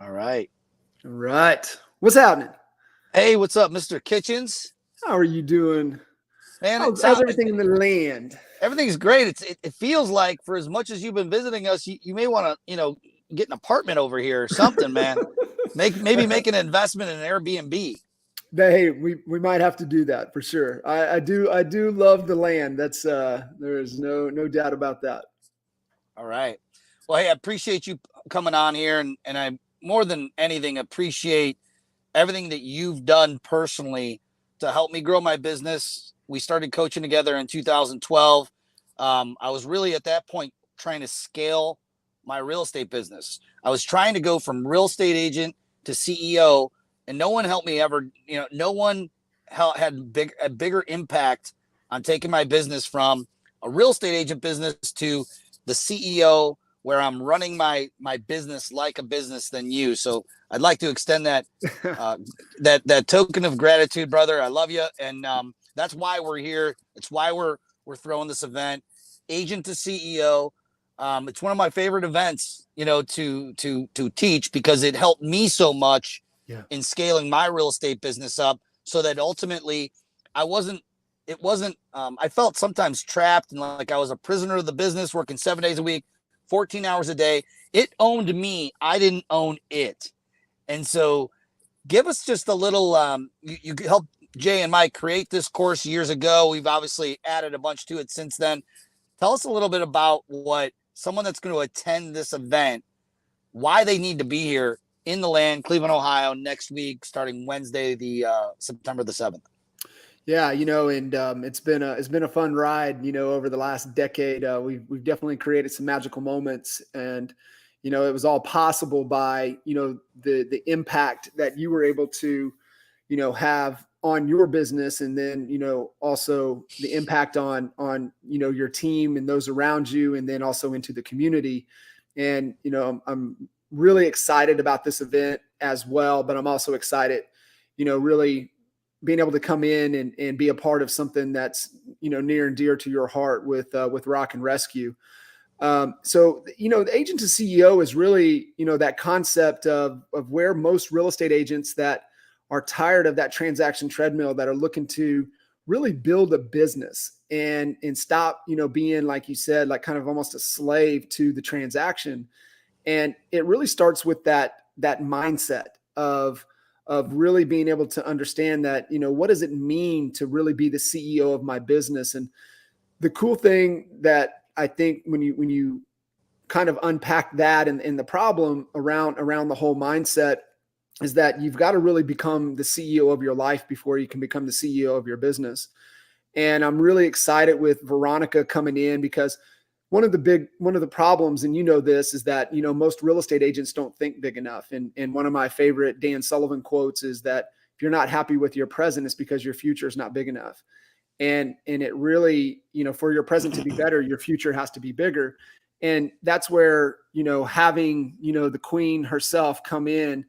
All right. All right. What's happening? Hey, what's up, Mr. Kitchens? How are you doing? Man, How's everything in the land? everything's great. It feels like for as much as you've been visiting us, you may want to get an apartment over here or something, man. Maybe make an investment in an Airbnb. Hey, we might have to do that for sure. I do love the land. That's there is no doubt about that. All right. Well, hey, I appreciate you coming on here, and I more than anything appreciate everything that you've done personally to help me grow my business. We started coaching together in 2012. I was really at that point trying to scale my real estate business. I was trying to go from real estate agent to CEO, and no one helped me ever. No one had a bigger impact on taking my business from a real estate agent business to the CEO, where I'm running my business like a business than you. So I'd like to extend uh, that token of gratitude, brother. I love you, and that's why we're here. It's why we're throwing this event, agent to CEO. It's one of my favorite events, to teach because it helped me so much Yeah. in scaling my real estate business up, so that ultimately I wasn't. It wasn't. I felt sometimes trapped and like I was a prisoner of the business, working 7 days a week, 14 hours a day. It owned me. I didn't own it, and so give us just a little. You helped Jay and Mike create this course years ago. We've obviously added a bunch to it since then. Tell us a little bit about what someone that's going to attend this event, why they need to be here in the land, Cleveland, Ohio, next week, starting Wednesday, the September the 7th. Yeah, and it's been a fun ride. Over the last decade, we've definitely created some magical moments, and it was all possible by the impact that you were able to have on your business, and then also the impact on your team and those around you, and then also into the community. And I'm really excited about this event as well, but I'm also excited, really being able to come in and be a part of something that's near and dear to your heart with Rock and Rescue. So the agent to CEO is really that concept of where most real estate agents that are tired of that transaction treadmill, that are looking to really build a business and stop being, like you said, like kind of almost a slave to the transaction. And it really starts with that mindset of really being able to understand that what does it mean to really be the CEO of my business. And the cool thing that I think when you kind of unpack that and the problem around the whole mindset is that you've got to really become the CEO of your life before you can become the CEO of your business. And I'm really excited with Veronica coming in, because one of the problems, and this, is that most real estate agents don't think big enough. And one of my favorite Dan Sullivan quotes is that if you're not happy with your present, it's because your future is not big enough. And it really, for your present to be better, your future has to be bigger. And that's where having the queen herself come in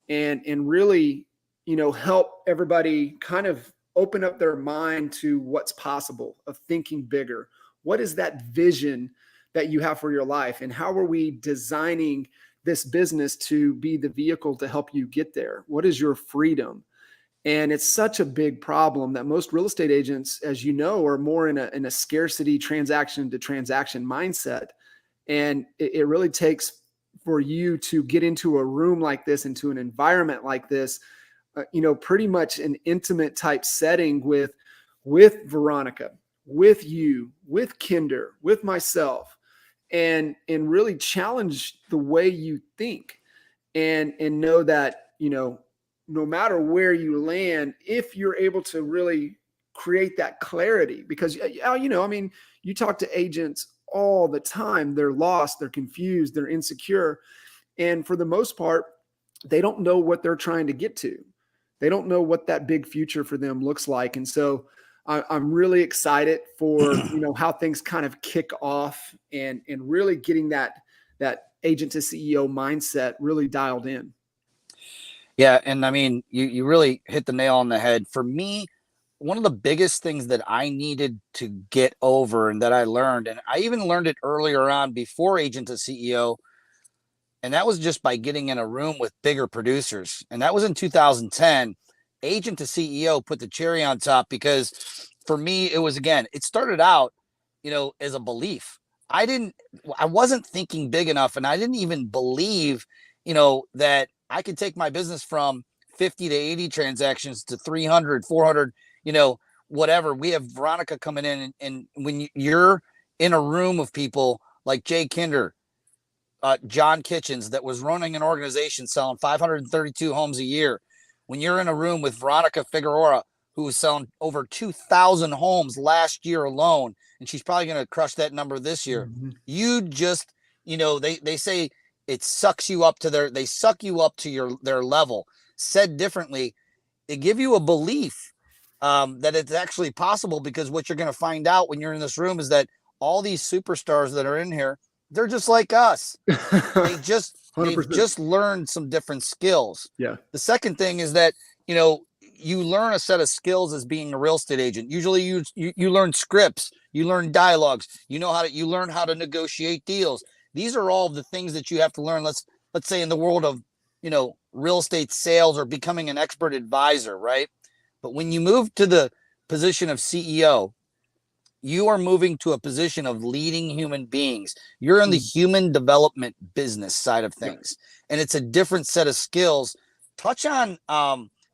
and really help everybody kind of open up their mind to what's possible, of thinking bigger. What is that vision that you have for your life, and how are we designing this business to be the vehicle to help you get there? What is your freedom? And it's such a big problem that most real estate agents, as you know, are more in a scarcity, transaction to transaction mindset. And it really takes for you to get into a room like this, into an environment like this, pretty much an intimate type setting with Veronica, with you, with Kinder, with myself, and really challenge the way you think, and know that no matter where you land, if you're able to really create that clarity. Because I mean, you talk to agents all the time, they're lost, they're confused, they're insecure, and for the most part, they don't know what they're trying to get to. They don't know what that big future for them looks like. And so I'm really excited for how things kind of kick off, and really getting that agent to CEO mindset really dialed in. Yeah, and I mean, you really hit the nail on the head. For me, one of the biggest things that I needed to get over and that I learned, and I even learned it earlier on before agent to CEO, And that was just by getting in a room with bigger producers. And that was in 2010. Agent to CEO put the cherry on top, because for me, it was, again, it started out, as a belief. I wasn't thinking big enough, and I didn't even believe, that I could take my business from 50 to 80 transactions to 300, 400, whatever. We have Veronica coming in, and when you're in a room of people like Jay Kinder, John Kitchens, that was running an organization selling 532 homes a year. When you're in a room with Veronica Figueroa, who was selling over 2,000 homes last year alone, and she's probably going to crush that number this year. Mm-hmm. You just, they say it sucks you up to they suck you up to their level. Said differently, they give you a belief that it's actually possible, because what you're going to find out when you're in this room is that all these superstars that are in here, they're just like us. They've 100%. just learned some different skills. Yeah. The second thing is that, you learn a set of skills as being a real estate agent. Usually you learn scripts, you learn dialogues, you learn how to negotiate deals. These are all the things that you have to learn. Let's say in the world of, real estate sales, or becoming an expert advisor, right? But when you move to the position of CEO, you are moving to a position of leading human beings. You're in the human development business side of things, and it's a different set of skills. Touch on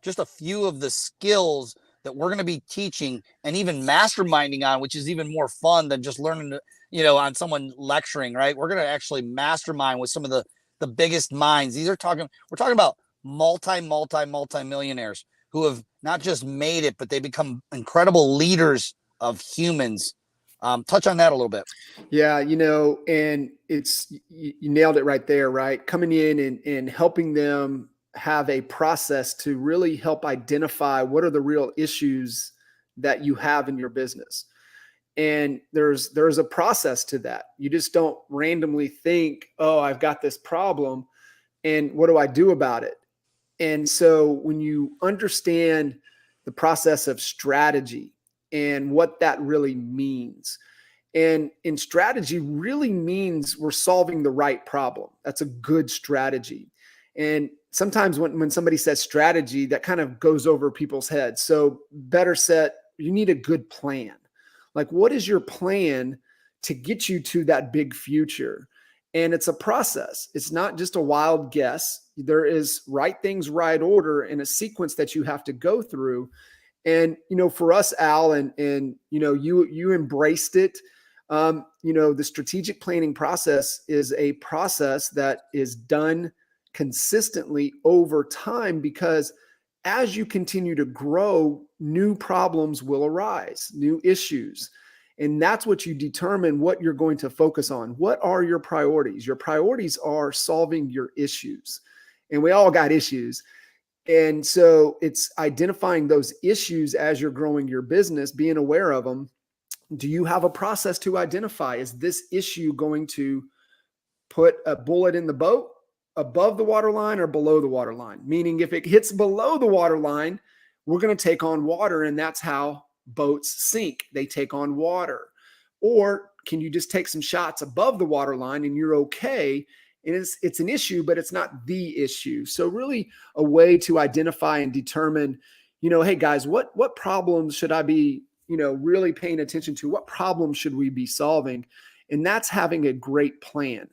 just a few of the skills that we're going to be teaching and even masterminding on, which is even more fun than just learning, on someone lecturing, right? We're going to actually mastermind with some of the biggest minds. We're talking about multi-millionaires who have not just made it, but they become incredible leaders of humans. Touch on that a little bit. Yeah, and you nailed it right there, right? Coming in and helping them have a process to really help identify what are the real issues that you have in your business. And there's a process to that. You just don't randomly think, oh, I've got this problem, and what do I do about it? And so when you understand the process of strategy and what that really means, and in strategy really means we're solving the right problem. That's a good strategy. And sometimes when somebody says strategy, that kind of goes over people's heads. So better set, you need a good plan. Like, what is your plan to get you to that big future? And it's a process. It's not just a wild guess. There is right things, right order, and a sequence that you have to go through. And, for us, Al, and you embraced it. The strategic planning process is a process that is done consistently over time, because as you continue to grow, new problems will arise, new issues. And that's what you determine what you're going to focus on. What are your priorities? Your priorities are solving your issues. And we all got issues. And so it's identifying those issues as you're growing your business, being aware of them. Do you have a process to identify, is this issue going to put a bullet in the boat above the waterline or below the waterline? Meaning, if it hits below the waterline, we're going to take on water, and that's how boats sink. They take on water. Or can you just take some shots above the waterline and you're okay? And it's an issue, but it's not the issue. So really a way to identify and determine, hey guys, what problems should I be, really paying attention to? What problems should we be solving? And that's having a great plan.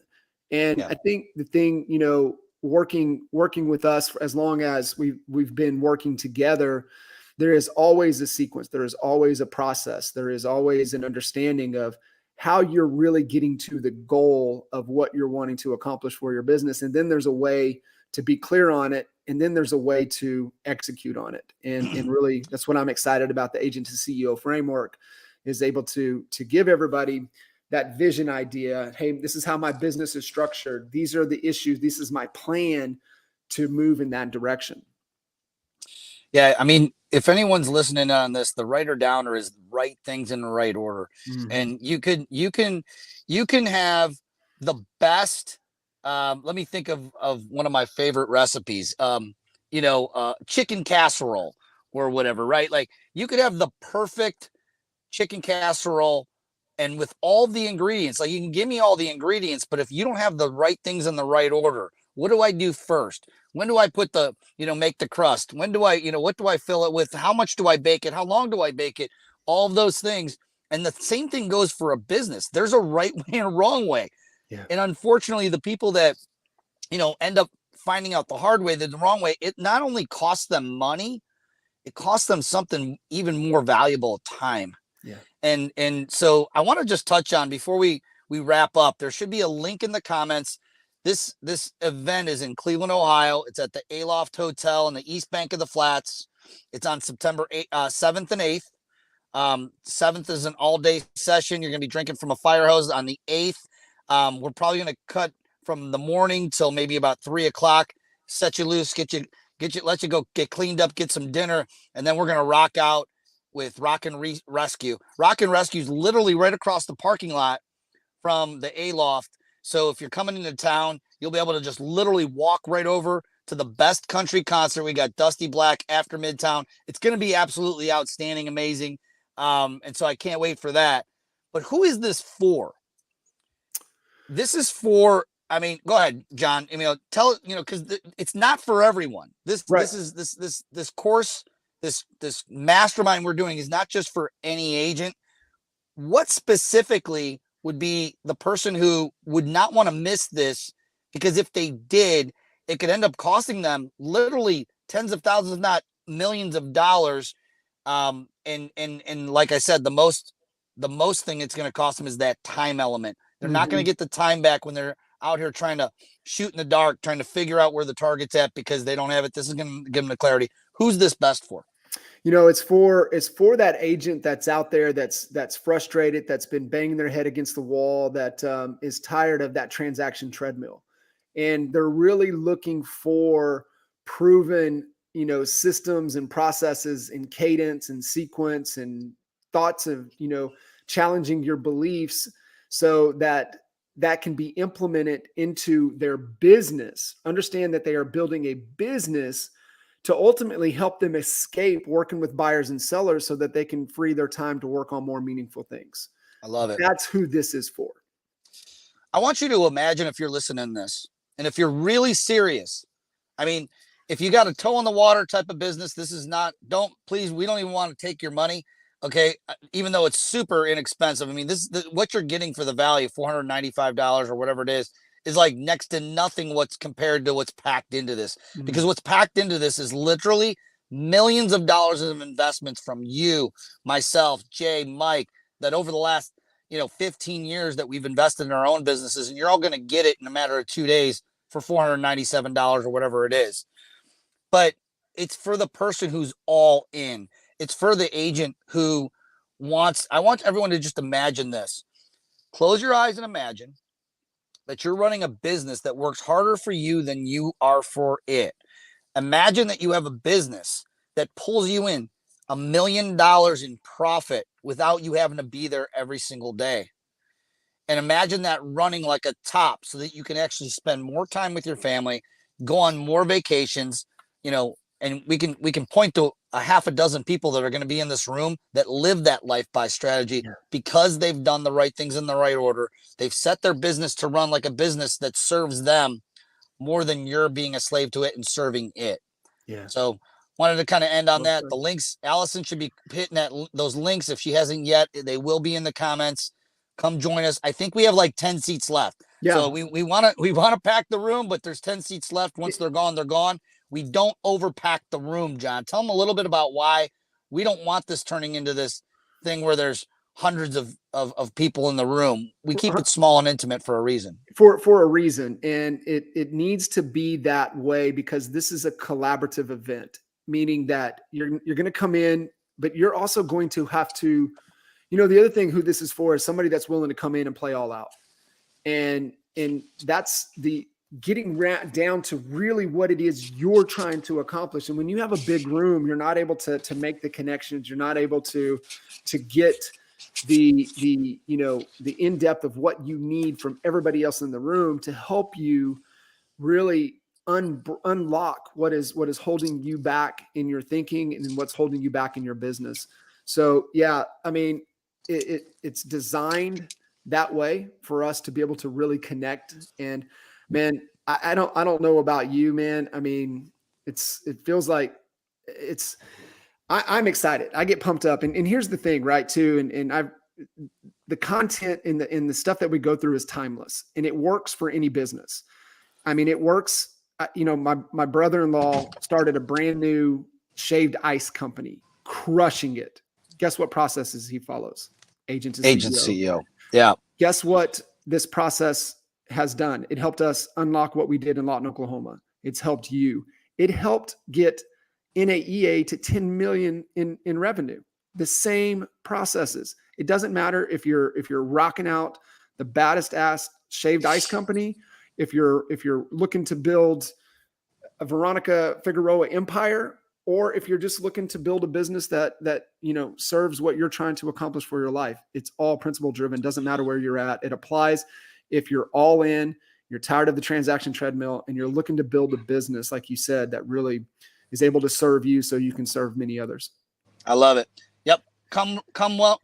And I think the thing, working with us for as long as we've been working together, there is always a sequence. There is always a process. There is always an understanding of how you're really getting to the goal of what you're wanting to accomplish for your business. And then there's a way to be clear on it. And then there's a way to execute on it. And really, that's what I'm excited about. The Agent to CEO framework is able to give everybody that vision idea. Hey, this is how my business is structured. These are the issues. This is my plan to move in that direction. Yeah, I mean, if anyone's listening on this, the writer downer is right things in the right order. Mm-hmm. And you can have the best. Let me think of one of my favorite recipes. Chicken casserole or whatever, right? Like, you could have the perfect chicken casserole And with all the ingredients, like you can give me all the ingredients, but if you don't have the right things in the right order, what do I do first? When do I put the, make the crust? When do I, what do I fill it with? How much do I bake it? How long do I bake it? All of those things. And the same thing goes for a business. There's a right way and a wrong way. Yeah. And unfortunately, the people that, end up finding out the hard way, the wrong way, it not only costs them money, it costs them something even more valuable, time. Yeah. And so I want to just touch on, before we wrap up, there should be a link in the comments. This event is in Cleveland, Ohio. It's at the Aloft Hotel in the East Bank of the Flats. It's on September 7th and 8th. 7th is an all-day session. You're going to be drinking from a fire hose. On the 8th, we're probably going to cut from the morning till maybe about 3 o'clock. Set you loose, let you go get cleaned up, get some dinner, and then we're going to rock out with Rock and Rescue. Rock and Rescue is literally right across the parking lot from the Aloft. So if you're coming into town, you'll be able to just literally walk right over to the best country concert. We got Dusty Black after Midtown. It's going to be absolutely outstanding, amazing. And so I can't wait for that. But who is this for? This is for, go ahead, John. Tell because it's not for everyone. This course, this mastermind we're doing is not just for any agent. What specifically would be the person who would not want to miss this? Because if they did, it could end up costing them literally tens of thousands, if not millions of dollars. And like I said, the most thing it's going to cost them is that time element. They're not going to get the time back when they're out here trying to shoot in the dark, trying to figure out where the target's at because they don't have it. This is going to give them the clarity. Who's this best for? It's for that agent that's out there, that's frustrated, that's been banging their head against the wall, that is tired of that transaction treadmill, and they're really looking for proven, systems and processes and cadence and sequence and thoughts of, challenging your beliefs so that can be implemented into their business. Understand that they are building a business to ultimately help them escape working with buyers and sellers so that they can free their time to work on more meaningful things. I love it. That's who this is for. I want you to imagine, if you're listening to this, and if you're really serious, if you got a toe in the water type of business, this is not, we don't even want to take your money. Okay. Even though it's super inexpensive. What you're getting for the value, $495 or whatever it is like next to nothing what's compared to what's packed into this. Because what's packed into this is literally millions of dollars of investments from you, myself, Jay, Mike, that over the last 15 years that we've invested in our own businesses, and you're all going to get it in a matter of 2 days for $497 or whatever it is. But it's for the person who's all in. It's for the agent who I want everyone to just imagine this. Close your eyes and imagine that you're running a business that works harder for you than you are for it. Imagine that you have a business that pulls you in $1 million in profit without you having to be there every single day. And imagine that running like a top so that you can actually spend more time with your family, go on more vacations, and we can point to a half a dozen people that are going to be in this room that live that life by strategy because they've done the right things in the right order. They've set their business to run like a business that serves them more than you're being a slave to it and serving it. Yeah. So wanted to kind of end on that. The links, Allison should be hitting those links. If she hasn't yet, they will be in the comments. Come join us. I think we have like 10 seats left. Yeah. So we want to pack the room, but there's 10 seats left. Once they're gone, they're gone. We don't overpack the room, John. Tell them a little bit about why we don't want this turning into this thing where there's hundreds of people in the room. We keep it small and intimate for a reason. For a reason. And it needs to be that way because this is a collaborative event, meaning that you're going to come in, but you're also going to have to, the other thing who this is for is somebody that's willing to come in and play all out. And that's the getting down to really what it is you're trying to accomplish. And when you have a big room, you're not able to make the connections. You're not able to get the in-depth of what you need from everybody else in the room to help you really unlock what is holding you back in your thinking and what's holding you back in your business. So, yeah, it's designed that way for us to be able to really connect. And man, I don't know about you, man. I mean, it feels like I'm excited. I get pumped up. And here's the thing, right? Too. And the content in the stuff that we go through is timeless, and it works for any business. I mean, it works. My brother-in-law started a brand new shaved ice company, crushing it. Guess what processes he follows? Agent to CEO. Yeah. Guess what this process has done? It helped us unlock what we did in Lawton, Oklahoma. It's helped you. It helped get NAEA to 10 million in revenue. The same processes. It doesn't matter if you're rocking out the baddest ass shaved ice company, if you're looking to build a Veronica Figueroa empire, or if you're just looking to build a business that serves what you're trying to accomplish for your life. It's all principle driven. Doesn't matter where you're at. It applies if you're all in, you're tired of the transaction treadmill, and you're looking to build a business, like you said, that really is able to serve you so you can serve many others. I love it. Yep. Come well,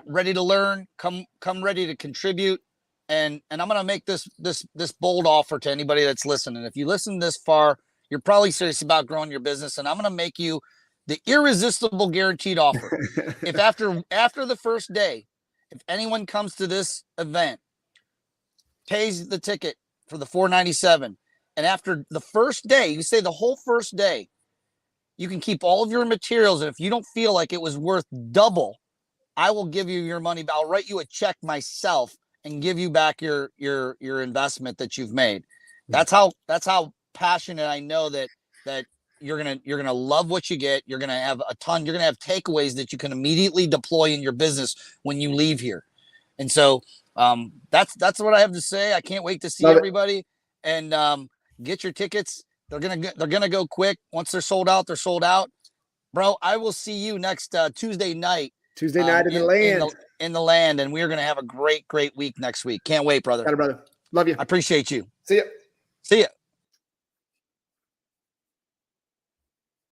ready to learn, come ready to contribute. And I'm going to make this bold offer to anybody that's listening. If you listen this far, you're probably serious about growing your business, and I'm going to make you the irresistible guaranteed offer. If after the first day, if anyone comes to this event, pays the ticket for the $497, and after the first day, you say the whole first day, you can keep all of your materials, and if you don't feel like it was worth double, I will give you your money. I'll write you a check myself and give you back your investment that you've made. That's how passionate I know that you're gonna love what you get. You're gonna have a ton. You're gonna have takeaways that you can immediately deploy in your business when you leave here. And so that's what I have to say. I can't wait to see everybody and get your tickets. They're gonna go quick. Once they're sold out, they're sold out. Bro, I will see you next Tuesday night. Tuesday night in the land. In the land, and we're gonna have a great week next week. Can't wait, brother. Got it, brother. Love you. I appreciate you. See ya. See ya.